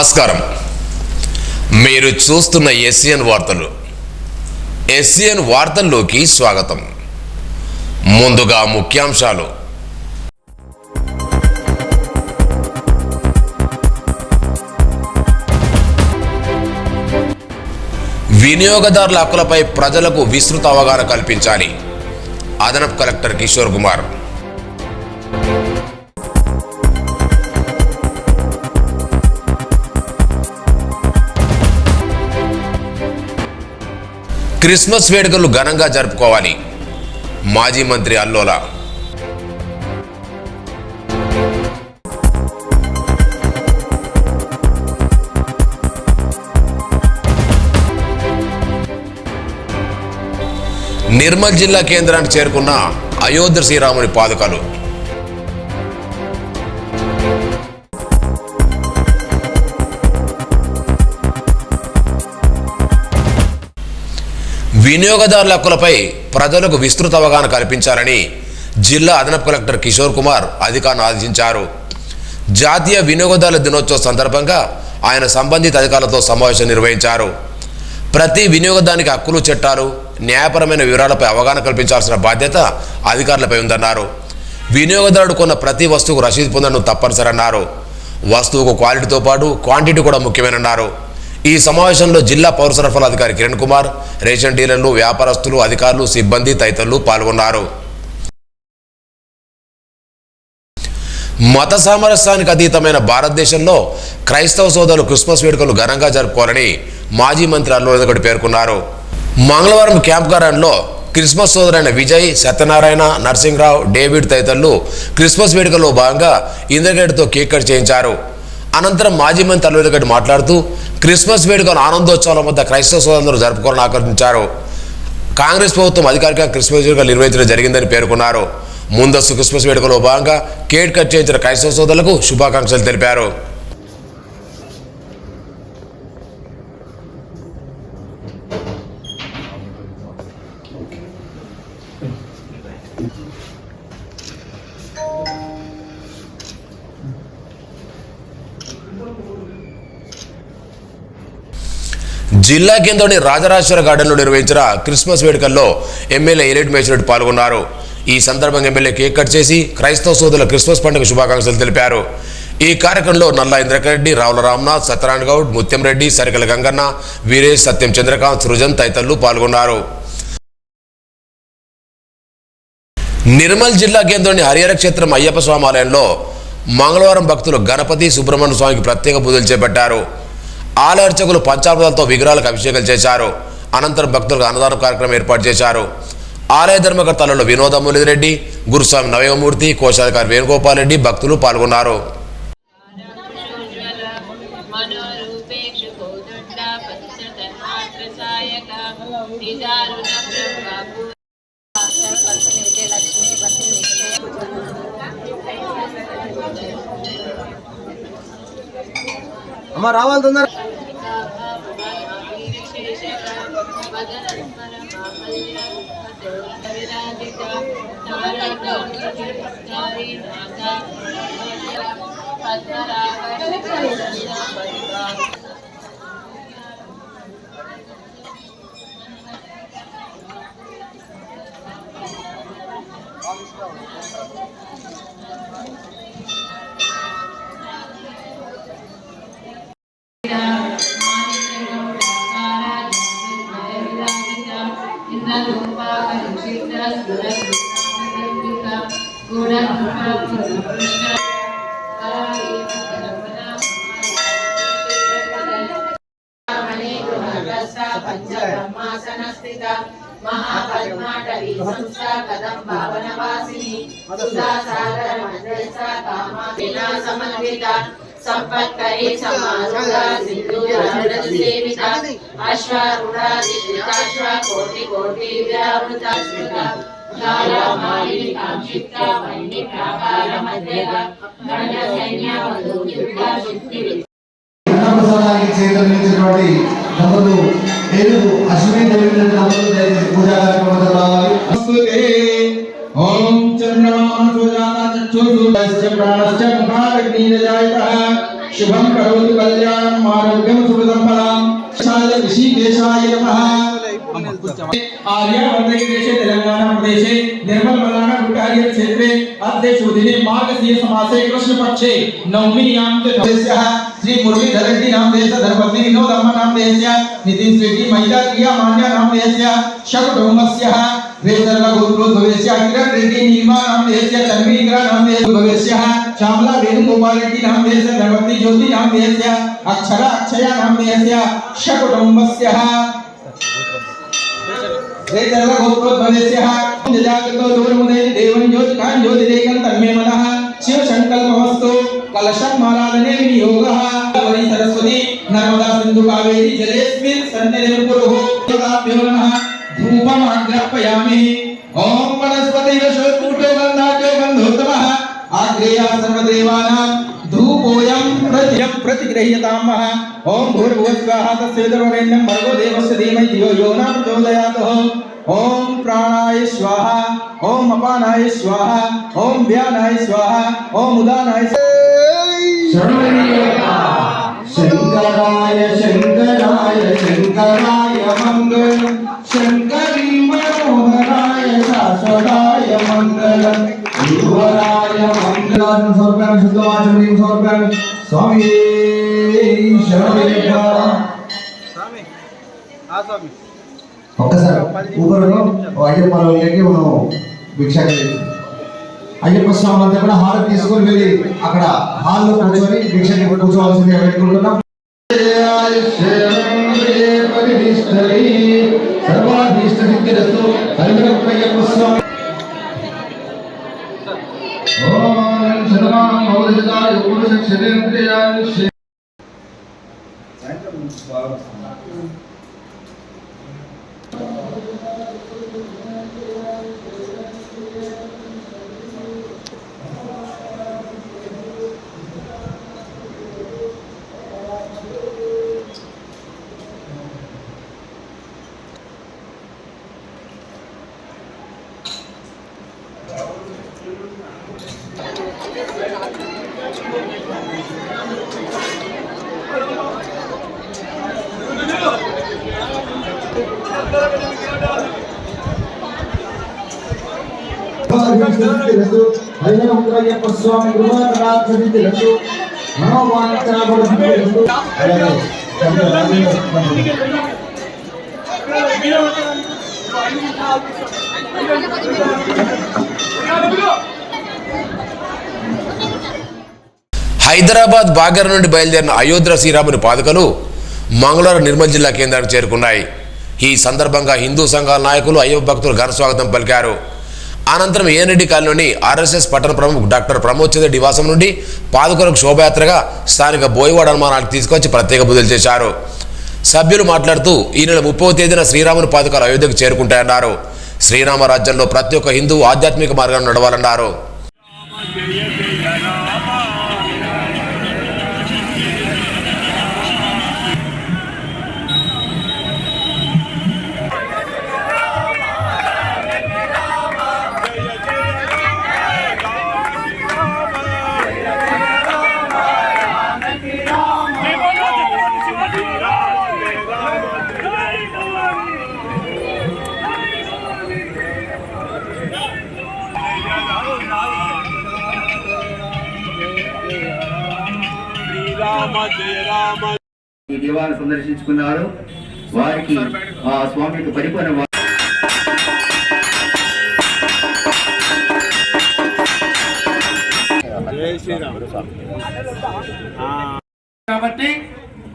నమస్కారం. మీరు చూస్తున్న ఎస్సిఎన్ వార్తలు. ఎస్సిఎన్ వార్తల్లోకి స్వాగతం. ముందుగా ముఖ్యాంశాలు. వినియోగదారుల హక్కులపై ప్రజలకు విస్తృత అవగాహన కల్పించాలి. అదనపు కలెక్టర్ కిషోర్ కుమార్. క్రిస్మస్ వేడుకలు ఘనంగా జరుపుకోవాలి. మాజీ మంత్రి అల్లోల. నిర్మల్ జిల్లా కేంద్రానికి చేరుకున్న అయోధ్య శ్రీరాముని పాదుకలు. వినియోగదారుల హక్కులపై ప్రజలకు విస్తృత అవగాహన కల్పించాలని జిల్లా అదనపు కలెక్టర్ కిషోర్ కుమార్ అధికారులను ఆదేశించారు. జాతీయ వినియోగదారుల దినోత్సవం సందర్భంగా ఆయన సంబంధిత అధికారులతో సమావేశం నిర్వహించారు. ప్రతి వినియోగదానికి హక్కులు, చట్టాలు, న్యాయపరమైన వివరాలపై అవగాహన కల్పించాల్సిన బాధ్యత అధికారులపై ఉందన్నారు. వినియోగదారుడు కొన్న ప్రతి వస్తువుకు రసీదు పొందడం తప్పనిసరన్నారు. వస్తువుకు క్వాలిటీతో పాటు క్వాంటిటీ కూడా ముఖ్యమేనన్నారు. ఈ సమావేశంలో జిల్లా పౌర సరఫరాల అధికారి కిరణ్ కుమార్, రేషన్ డీలర్లు, వ్యాపారస్తులు, అధికారులు, సిబ్బంది తదితరులు పాల్గొన్నారు. మత సామరస్యానికి అతీతమైన భారతదేశంలో క్రైస్తవ సోదరులు క్రిస్మస్ వేడుకలు ఘనంగా జరుపుకోవాలని మాజీ మంత్రి అల్లోల పేర్కొన్నారు. మంగళవారం క్యాంప్ గార్డెన్లో క్రిస్మస్ సోదరైన విజయ్, సత్యనారాయణ, నర్సింగ్రావు, డేవిడ్ తదితరులు క్రిస్మస్ వేడుకల్లో భాగంగా ఇంద్రగడ్డతో కేక్ కట్ చేయించారు. అనంతరం మాజీ మంత్రి అల్లోల మాట్లాడుతూ క్రిస్మస్ వేడుకలు ఆనందోత్సవాల మధ్య క్రైస్తవ సోదరులు జరుపుకోవాలని ఆకర్షించారు. కాంగ్రెస్ ప్రభుత్వం అధికారికంగా క్రిస్మస్ వేడుకలు నిర్వహించడం జరిగిందని పేర్కొన్నారు. ముందస్తు క్రిస్మస్ వేడుకలో భాగంగా కేక్ కట్ చేయించిన క్రైస్తవ సోదరులకు శుభాకాంక్షలు తెలిపారు. జిల్లా కేంద్రంలోని రాజరాజేశ్వర గార్డెన్లో నిర్వహించిన క్రిస్మస్ వేడుకల్లో ఎమ్మెల్యే ఎలిట్ మేచిరెడ్డి పాల్గొన్నారు. ఈ సందర్భంగా ఎమ్మెల్యే కేక్ కట్ చేసి క్రైస్తవ సోదరుల క్రిస్మస్ పండుగ శుభాకాంక్షలు తెలిపారు. ఈ కార్యక్రమంలో నల్లా ఇంద్రకరెడ్డి, రావుల రామ్నాథ్, సత్యనారాయణ గౌడ్, ముత్యం రెడ్డి, సరికల గంగన్న, వీరేష్, సత్యం చంద్రకాంత్, సృజన్ తదితరులు పాల్గొన్నారు. నిర్మల్ జిల్లా కేంద్రంలోని హరిహర క్షేత్రం అయ్యప్ప స్వామి ఆలయంలో మంగళవారం భక్తులు గణపతి, సుబ్రహ్మణ్య స్వామికి ప్రత్యేక పూజలు చేపట్టారు. ఆలయ అర్చకులు పంచామృతాలతో విగ్రహాలకు అభిషేకాలు చేశారు. అనంతరం భక్తులకు అన్నదాన కార్యక్రమం ఏర్పాటు చేశారు. ఆలయ ధర్మకర్తలలో వినోదమురళి రెడ్డి, గురుస్వామి నవయమూర్తి, కోశాధికారి వేణుగోపాల్ రెడ్డి భక్తులు పాల్గొన్నారు. అమ్మ రావాలి తొందర. महापद्माटवी संस्था कदम भावनवासिनी सुधा सागर मंडलसा कामा समन्विता संपत्करी समारूढ़ा सिंधुरावृत सेविता अश्वारूढ़ा दिव्याश्वा कोटि कोटि व्यावृता स्मृता ज्वाला मालिनी कांक्षिप्ता वन्य प्राकार मध्यगा गण सैन्य वधूयुक्ता शक्ति अश्विनी देवी पूजा ओम चंद्रमा शुभम करोतु कल्याणं कल्पनां शाय ऋषिकेशाय नमः। आर्यावर्तदेशे तेलंगाना प्रदेशे निर्मल मलाना गुटारिया क्षेत्रे अद्य शुभदिने मार्गशीर्ष मासे कृष्ण पक्षे नवमीयां तिथ्याः श्री मुरलीधर रेड्डी नामधेयस्य धर्मपत्नी विनोदम्म नामधेयस्य नितिन रेड्डी महिला क्रिया मान्या नामधेयस्य शकुटुम्बस्य वेदर्गोत्रोद्भवस्य किरण रेड्डी नीलिमा नामधेयस्य तन्वी इंद्रा नामधेयस्य श्यामला वेणुगोपाल रेड्डी नामधेयस्य धर्मपत्नी ज्योति नामधेयस्य अक्षरा अक्षया नामधेयस्य शकुटुम्बस्य शिव संकल्पमस्तु कलशं मालादने विनियोगः सरस्वती नर्मदा सिंधु कावेरी जलेस्मिन् सन्निधिं कुरुः योगाभ्यो नमः धूपम् आग्रापयामि ओम वनस्पतिरशोत्कूटो गन्धाढ्यो गन्धोत्तमः आग्रेया सर्वदेवानां धूपोऽयं प्रतिगृह्यतामः ओम भूर्भुवः स्वाहा तस्सवितुर्वरेण्यं भर्गो देवस्य धीमहि धियो यो न प्रचोदयात् ओम प्राणाय स्वाहा ओम अपानाय स्वाहा ओम व्यानाय स्वाहा ओम उदानाय शंकराय शंकराय शंकराय मंगलम शंकरी मनोहराय शाश्वताय मंगलम गुरुवराय मंगलम सर्वं शुद्धवाचनं सर्वं स्वामी शरणमయ్యప్ప स्वामी हाँ स्वामी ఒక్కసారి ఊబర్లో అయ్యప్పలోకి మనం భిక్ష అయ్యప్ప స్వామి అంతా కూడా హారతి తీసుకొని వెళ్ళి అక్కడ హాల్లో కూర్చొని భిక్ష కూర్చోవాల్సిందిగా పెట్టుకుంటున్నాం సర్వాభీష్టసిద్ధిరస్తు హరిహరయ్యప్ప స్వామి ఓం శతమానం భవతిదాయ పురుషక్షరేంద్రియాయ హరిహరయ్యప్ప స్వామి గురువారాధనలు మనోవాంఛనలు హైదరాబాద్ బాగర్ నుండి బయలుదేరిన అయోధ్య శ్రీరాముని పాదుకలు మంగళవారం నిర్మల్ జిల్లా కేంద్రానికి చేరుకున్నాయి. ఈ సందర్భంగా హిందూ సంఘాల నాయకులు అయ్యప్ప భక్తులు ఘన స్వాగతం పలికారు. అనంతరం ఏఎన్రెడ్డి కాలనీలోని ఆర్ఎస్ఎస్ పట్టణ ప్రముఖ డాక్టర్ ప్రమోద్ చంద్ర నివాసం నుండి పాదుకలకు శోభయాత్రగా స్థానిక బోయవాడ హనుమానానికి తీసుకొచ్చి ప్రత్యేక పూజలు చేశారు. సభ్యులు మాట్లాడుతూ ఈ నెల 30వ తేదీన శ్రీరాముని పాదుకలు అయోధ్యకు చేరుకుంటాయన్నారు. శ్రీరామ రాజ్యంలో ప్రతి ఒక్క హిందూ ఆధ్యాత్మిక మార్గాన్ని నడవాలన్నారు. ఈ దేవాలయం సందర్శించుకున్నారు. వారికి ఆ స్వామి యొక్క పరిపూర్ణ కాబట్టి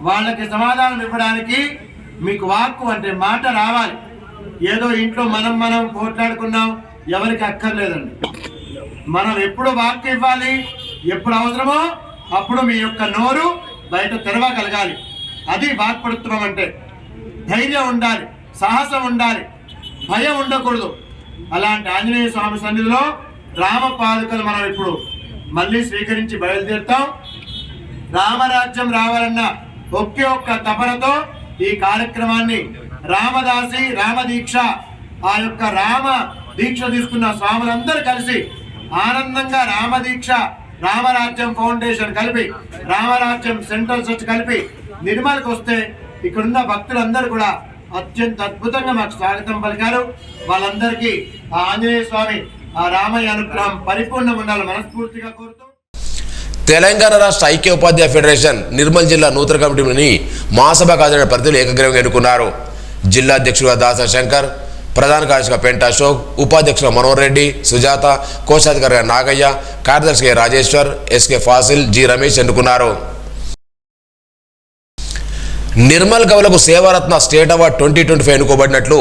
వాళ్ళకి సమాధానం ఇవ్వడానికి మీకు వాక్కు అంటే మాట రావాలి. ఏదో ఇంట్లో మనం పోట్లాడుకున్నాం ఎవరికి అక్కర్లేదండి. మనం ఎప్పుడు వాక్కు ఇవ్వాలి, ఎప్పుడు అవసరమో అప్పుడు మీ యొక్క నోరు బయట తెరవగలగాలి. అది వాక్పడుత్వం అంటే. ధైర్యం ఉండాలి, సాహసం ఉండాలి, భయం ఉండకూడదు. అలాంటి ఆంజనేయ స్వామి సన్నిధిలో రామ పాదుకలు మనం ఇప్పుడు మళ్ళీ స్వీకరించి బయలుదేరుతాం. రామరాజ్యం రావాలన్న ఒకే ఒక్క తపనతో ఈ కార్యక్రమాన్ని రామదాసి రామదీక్ష ఆ యొక్క రామ దీక్ష తీసుకున్న స్వాములందరూ కలిసి ఆనందంగా రామదీక్ష రామరాజ్యం ఫౌండేషన్ కలిపి రామరాజ్యం సెంటర్ చర్చ్ కలిపి నిర్మల్కి వస్తే ఇక్కడున్న భక్తులందరూ కూడా అత్యంత అద్భుతంగా మాకు స్వాగతం పలికారు. వాళ్ళందరికీ ఆ ఆంజనేయ స్వామి ఆ రామయ్య అనుగ్రహం పరిపూర్ణంగా ఉండాలని మనస్ఫూర్తిగా కోరుతూ తెలంగాణ రాష్ట్ర ఐక్య ఉపాధ్యాయ ఫెడరేషన్ నిర్మల్ జిల్లా నూతన కమిటీని మహాసభకు హాజరైన ప్రతినిధులు ఏకగ్రీవంగా ఎన్నుకున్నారు. జిల్లా అధ్యక్షుడిగా దాస శంకర్, ప్రధాన కార్యదర్శిగా పెంట అశోక్, ఉపాధ్యక్షులుగా మనోహర్ రెడ్డి, సుజాత, కోశాధికారిగా నాగయ్య, కార్యదర్శిగా రాజేశ్వర్, ఎస్కే ఫాసిల్, జి రమేష్ ఎన్నుకున్నారు. నిర్మల్ కవులకు సేవారత్న స్టేట్ అవార్డు 2025 ఎన్నుకోబడినట్లు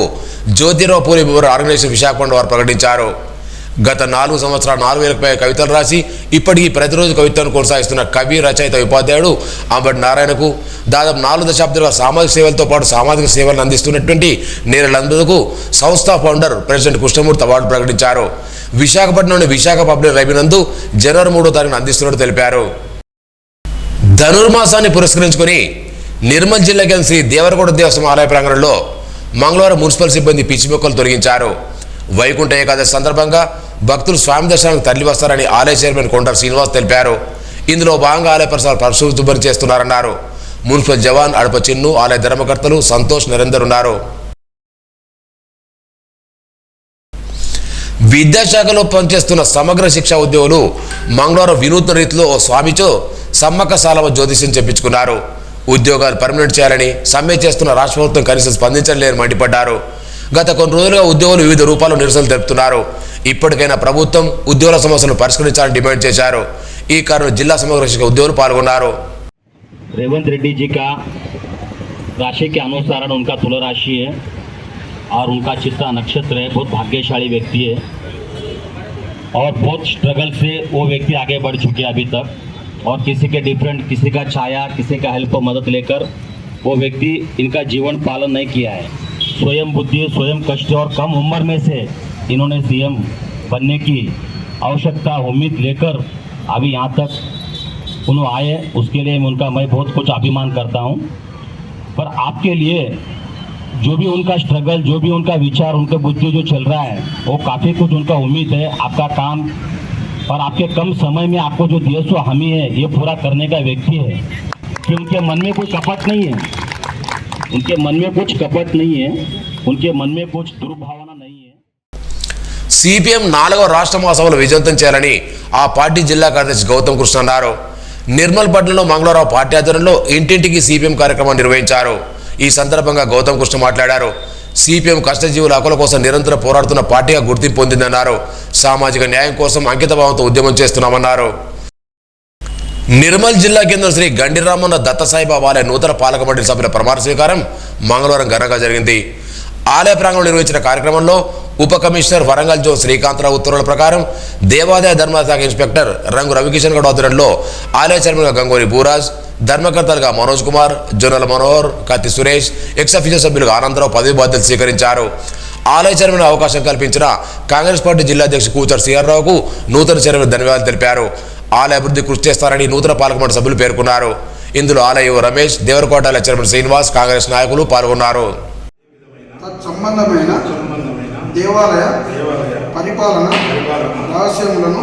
జ్యోతిరావు పూరి ఆర్గనైజేషన్ విశాఖపట్నం వారు ప్రకటించారు. గత 4 సంవత్సరాలు 4000కు పైగా కవితలు రాసి ఇప్పటికీ ప్రతిరోజు కవితను కొనసాగిస్తున్న కవి, రచయిత, ఉపాధ్యాయుడు అంబటి నారాయణకు దాదాపు 4 దశాబ్దాలుగా సామాజిక సేవలతో పాటు సామాజిక సేవలను అందిస్తున్నటువంటి నేరలందరకు సంస్థ ఫౌండర్ ప్రెసిడెంట్ కృష్ణమూర్తి అవార్డు ప్రకటించారు. విశాఖపట్నంలోని విశాఖ పబ్లిక్ లైబ్రరీ నందు జనవరి 3వ తారీఖున అందిస్తున్నట్టు తెలిపారు. ధనుర్మాసాన్ని పురస్కరించుకుని నిర్మల్ జిల్లా శ్రీ దేవరకొండ దేవస్థానం ఆలయ ప్రాంగణంలో మంగళవారం మున్సిపల్ సిబ్బంది పిచ్చి మొక్కలు తొలగించారు. వైకుంఠ ఏకాదశి సందర్భంగా భక్తులు స్వామి దర్శనానికి తరలి వస్తారని ఆలయ చైర్మన్ కొండర శ్రీనివాస్ తెలిపారు. ఇందులో భాగంగా ఆలయ పరిసరాలు పరిశుభ్రం చేస్తున్నారన్నారు. మున్సిపల్ జవాన్ అడప చిన్ను, ఆలయ ధర్మకర్తలు సంతోష్, నరేందర్ ఉన్నారు. విద్యాశాఖలో పనిచేస్తున్న సమగ్ర శిక్షా ఉద్యోగులు మంగళవారం వినూత్న రీతిలో ఓ స్వామితో సమ్మక్క సాలవ జ్యోతిష్యం చెప్పించుకున్నారు. ఉద్యోగాలు పర్మనెంట్ చేయాలని సమ్మె చేస్తున్న రాష్ట్ర ప్రభుత్వం కనీసం స్పందించలేదని మండిపడ్డారు. గత కొన్ని రోజులుగా ఉద్యోగులు వివిధ రూపాల్లో నిరసనలు తెలుపుతున్నారు. ఇప్పటికైనా ప్రభుత్వం ఉద్యోగుల సమస్యలను పరిష్కరించాలని డిమాండ్ చేశారు. ఈ కారణం జిల్లా సమగ్ర శిక్ష ఉద్యోగులు పాల్గొన్నారు. रेवंत रेड्डी जी का राशि के अनुसार उनका तुला राशि है और उनका चित्ता नक्षत्र है. बहुत भाग्यशाली व्यक्ति है और बहुत स्ट्रगल से वो व्यक्ति आगे बढ़ चुके हैं अभी तक. और किसी के डिफरेंट, किसी का छाया, किसी का हेल्प मदद लेकर वो व्यक्ति इनका जीवन पालन नहीं किया है. स्वयं बुद्धि, स्वयं कष्ट और कम उम्र में से इन्होंने सीएम बनने की आवश्यकता उम्मीद लेकर अभी यहाँ तक उन्होंने आए. उसके लिए उनका मैं बहुत कुछ अभिमान करता हूँ. पर आपके लिए जो भी उनका स्ट्रगल, जो भी उनका विचार, उनका बुद्धि जो चल रहा है वो काफ़ी कुछ उनका उम्मीद है. आपका काम और आपके कम समय में आपको जो दिया सो हामी है ये पूरा करने का व्यक्ति है कि उनके मन में कोई कपट नहीं है. उनके मन में कुछ कपट नहीं है, उनके मन में कुछ दुर्भावना नहीं है. సిపిఎం 4వ రాష్ట్ర మహాసభలు విజయవంతం చేయాలని ఆ పార్టీ జిల్లా కార్యదర్శి గౌతమ్ కృష్ణ అన్నారు. నిర్మల్ పట్టణంలో మంగళవారం పార్టీ ఆధ్వర్యంలో ఇంటింటికి సిపిఎం కార్యక్రమం నిర్వహించారు. ఈ సందర్భంగా గౌతమ్ కృష్ణ మాట్లాడారు. సిపిఎం కష్టజీవుల హక్కుల కోసం నిరంతరం పోరాడుతున్న పార్టీగా గుర్తింపు పొందిందన్నారు. సామాజిక న్యాయం కోసం అంకితభావంతో ఉద్యమం చేస్తున్నామన్నారు. నిర్మల్ జిల్లా కేంద్రం శ్రీ గండిరామన్న దత్తసాయిబాబా ఆలయ నూతన పాలక మండలి సభ్యుల ప్రమాణ స్వీకారం మంగళవారం ఘనంగా జరిగింది. ఆలయ ప్రాంగణంలో నిర్వహించిన కార్యక్రమంలో ఉప కమిషనర్ వరంగల్ జోన్ శ్రీకాంతరావు ఉత్తర్వుల ప్రకారం దేవాదాయ ధర్మశాఖ ఇన్స్పెక్టర్ రంగు రవికిషన్ గౌడ్ ఆధ్వర్యంలో ఆలయ చైర్మన్గా గంగోరి భూరాజ్, ధర్మకర్తలుగా మనోజ్ కుమార్, జొన్నల మనోహర్, కత్తి సురేష్, ఎక్స్ అఫీషియల్ సభ్యులుగా ఆనందరావు పదవి బాధ్యతలు స్వీకరించారు. ఆలయ చైర్మన్ అవకాశం కల్పించిన కాంగ్రెస్ పార్టీ జిల్లా అధ్యక్షుడు కూచర్ సిఆర్రావుకు నూతన చైర్మన్ ధన్యవాదాలు తెలిపారు. ఆలయ అభివృద్ధి కృషి చేస్తారని నూతన పాలక మండలి సభ్యులు పేర్కొన్నారు. ఇందులో ఆలయ రమేష్, దేవరకోట ఆలయ చైర్మన్ శ్రీనివాస్, కాంగ్రెస్ నాయకులు పాల్గొన్నారు. తత్సంబంధమైన దేవాలయ పరిపాలన రహస్యములను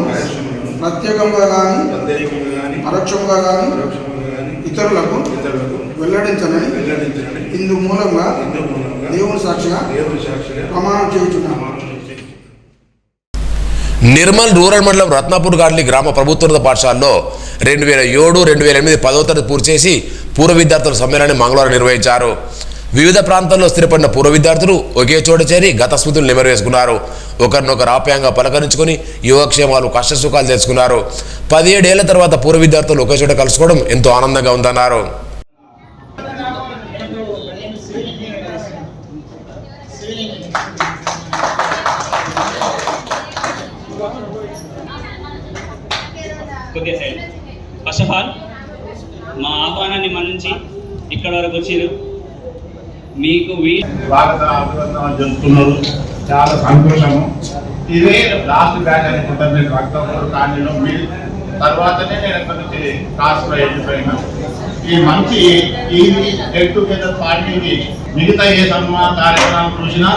ప్రత్యేకంగా కానీ పరోక్షంగా కానీ ఇతరులకు వెల్లడించనని ఇందు మూలంగా దేవుని సాక్షిగా ప్రమాణం చేయుచున్నాను. నిర్మల్ రూరల్ మండలం రత్నాపూర్ గాడ్లి గ్రామ ప్రభుత్వోన్నత పాఠశాలలో 2007-2008 10వ తరగతి పూర్తి చేసి పూర్వ విద్యార్థుల సమ్మేళనాన్ని మంగళవారం నిర్వహించారు. వివిధ ప్రాంతాల్లో స్థిరపడిన పూర్వ విద్యార్థులు ఒకే చోట చేరి గత స్మృతులు నెమరేసుకున్నారు. ఒకరినొకరు ఆప్యాయంగా పలకరించుకొని యోగక్షేమాలు, కష్టసుఖాలు తెలుసుకున్నారు. 17 ఏళ్ల తర్వాత పూర్వ విద్యార్థులు ఒకే చోట కలుసుకోవడం ఎంతో ఆనందంగా ఉందన్నారు. ఫస్ట్ ఆఫ్ ఆల్ మా ఆహ్వానాన్ని మన్నించి ఇక్కడ వరకు వచ్చారు. మీకు స్వాగత అభినందనలు జరుపుతున్నారు. చాలా సంతోషము. ఇదే లాస్ట్ బ్యాచ్ అనుకుంటాను. నేను రక్తపూర్ కాలనీలో మీ తర్వాతనే నేను ఎక్కడి నుంచి క్లాస్లో వెళ్ళిపోయినా. ఈ మంచి ఈ గెట్ టుగెదర్ పార్టీకి మిగతా ఏ సన్మాన కార్యక్రమాలు చూసినా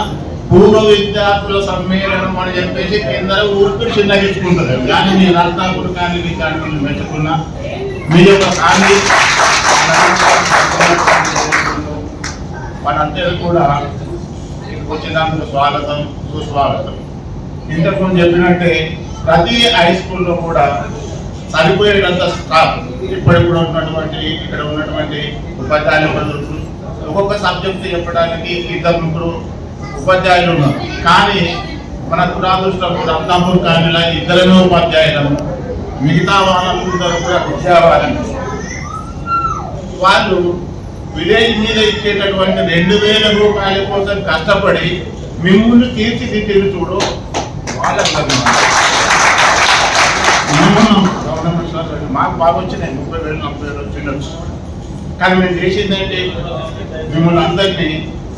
పూర్వ విద్యార్థుల సమ్మేళనం అని చెప్పేసి కింద ఊరికి చిన్నగించుకుంటారు. కానీ నేను రక్తాపూర్ కాలనీ మెచ్చుకున్నా. మీ యొక్క కాలనీ మనందరూ కూడా వచ్చినందుకు స్వాగతం, సుస్వాగతం. ఇంతకుముందు చెప్పినట్టే ప్రతి హై స్కూల్లో కూడా సరిపోయేటంత స్టాఫ్ ఇప్పుడిప్పుడు ఉన్నటువంటి ఇక్కడ ఉన్నటువంటి ఉపాధ్యాయులు ఒక్కొక్క సబ్జెక్ట్ చెప్పడానికి 2-3 ఉపాధ్యాయులు ఉన్నారు. కానీ మన దురాదృష్టం రత్నాపూర్ కాలనీలో 2 ఉపాధ్యాయులము, మిగతా వాళ్ళందరూ కూడా విద్యావాళ్ళని. వాళ్ళు విలేజ్ మీద ఇచ్చేటటువంటి 2000 రూపాయల కోసం కష్టపడి మిమ్మల్ని తీర్చిదిద్దేది చూడు వాళ్ళకి మాకు బాగా వచ్చినాయి 30,000 40,000 వచ్చిండొచ్చు. కానీ మేము చేసింది ఏంటి, మిమ్మల్ని అందరినీ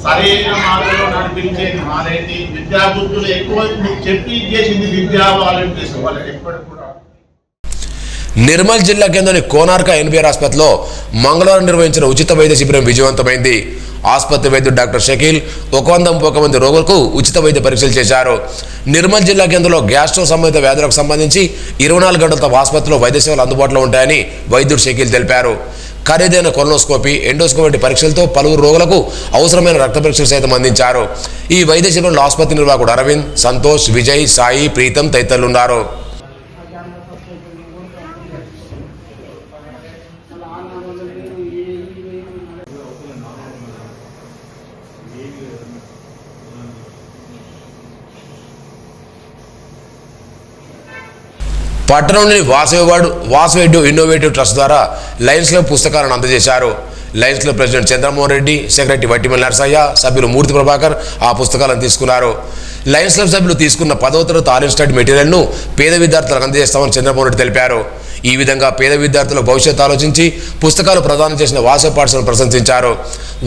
సరైన మార్గంలో నడిపించేది మారేది విద్యాబుద్ధులు ఎక్కువ చెప్పి చేసింది విద్యా వాలంటీర్స్. వాళ్ళకి ఎప్పటికి కూడా నిర్మల్ జిల్లా కేంద్రంలోని కోనార్క ఎన్బిఆర్ ఆసుపత్రిలో మంగళవారం నిర్వహించిన ఉచిత వైద్య శిబిరం విజయవంతమైంది. ఆసుపత్రి వైద్యుడు డాక్టర్ షకీల్ 131 మంది రోగులకు ఉచిత వైద్య పరీక్షలు చేశారు. నిర్మల్ జిల్లా కేంద్రంలో గ్యాస్ట్రో సంబంధిత వ్యాధులకు సంబంధించి 24 గంటలతో ఆసుపత్రిలో వైద్య సేవలు అందుబాటులో ఉంటాయని వైద్యుడు షకీల్ తెలిపారు. ఖరీదైన కొలనోస్కోపీ, ఎండోస్కోపీ వంటి పరీక్షలతో పలువురు రోగులకు అవసరమైన రక్త పరీక్షలు సైతం అందించారు. ఈ వైద్య శిబిరంలో ఆసుపత్రి నిర్వాహకుడు అరవింద్, సంతోష్, విజయ్, సాయి, ప్రీతం తదితరులు ఉన్నారు. పట్టణంలోని వాసవేడ్యు ఇన్నోవేటివ్ ట్రస్ట్ ద్వారా లయన్స్ క్లబ్ పుస్తకాలను అందజేశారు. Lions Club president Chandramohan Reddy, secretary Vattimal Narasaiah, సభ్యులు మూర్తి ప్రభాకర్ ఆ పుస్తకాలను తీసుకున్నారు. లయన్స్ క్లబ్ సభ్యులు తీసుకున్న 10వ తరగతి ఆల్ స్టడీ మెటీరియల్ను పేద విద్యార్థులకు అందజేస్తామని చంద్రమోహన్ రెడ్డి తెలిపారు. ఈ విధంగా పేద విద్యార్థులకు భవిష్యత్తు ఆలోచించి పుస్తకాలు ప్రదానం చేసిన వాసవి పాఠశాలను ప్రశంసించారు.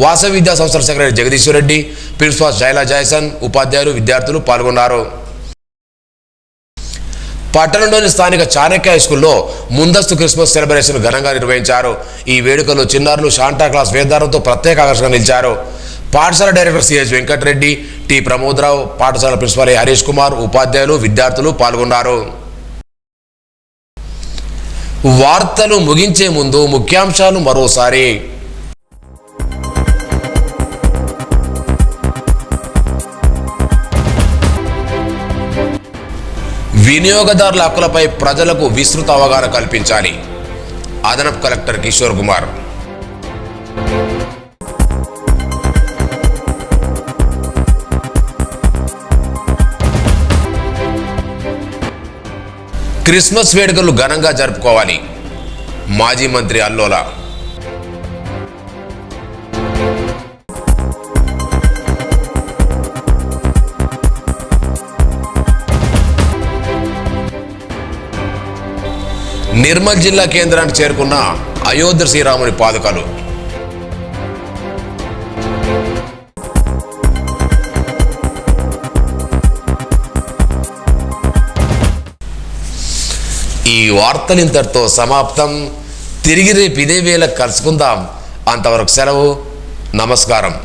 వాసవి విద్యా సంస్థల సెక్రటరీ జగదీశ్వర్ రెడ్డి, ప్రిన్సిపాల్ శైలా జాయ్సన్, ఉపాధ్యాయులు, విద్యార్థులు పాల్గొన్నారు. పట్టణంలోని స్థానిక చాణక్య హై స్కూల్లో ముందస్తు క్రిస్మస్ సెలబ్రేషన్ ఘనంగా నిర్వహించారు. ఈ వేడుకల్లో చిన్నారులు శాంటా క్లాస్ వేదాలతో ప్రత్యేక ఆకర్షణ నిలిచారు. పాఠశాల director CH Venkatareddy, T Pramoda Rao, పాఠశాల ప్రిన్సిపాల్ హరీష్ కుమార్, ఉపాధ్యాయులు, విద్యార్థులు పాల్గొన్నారు. వార్తలు ముగించే ముందు ముఖ్యాంశాలు మరోసారి. వినియోగదారుల హక్కులపై ప్రజలకు విస్తృత అవగాహన కల్పించాలి. అదనపు కలెక్టర్ కిషోర్ కుమార్. క్రిస్మస్ వేడుకలు ఘనంగా జరుపుకోవాలి. మాజీ మంత్రి అల్లోలా. నిర్మల్ జిల్లా కేంద్రానికి చేరుకున్న అయోధ్య శ్రీరాముని పాదుకలు. ఈ వార్తలు ఇంతటితో సమాప్తం. తిరిగి రేపు ఇదే వేళ కలుసుకుందాం. అంతవరకు సెలవు. నమస్కారం.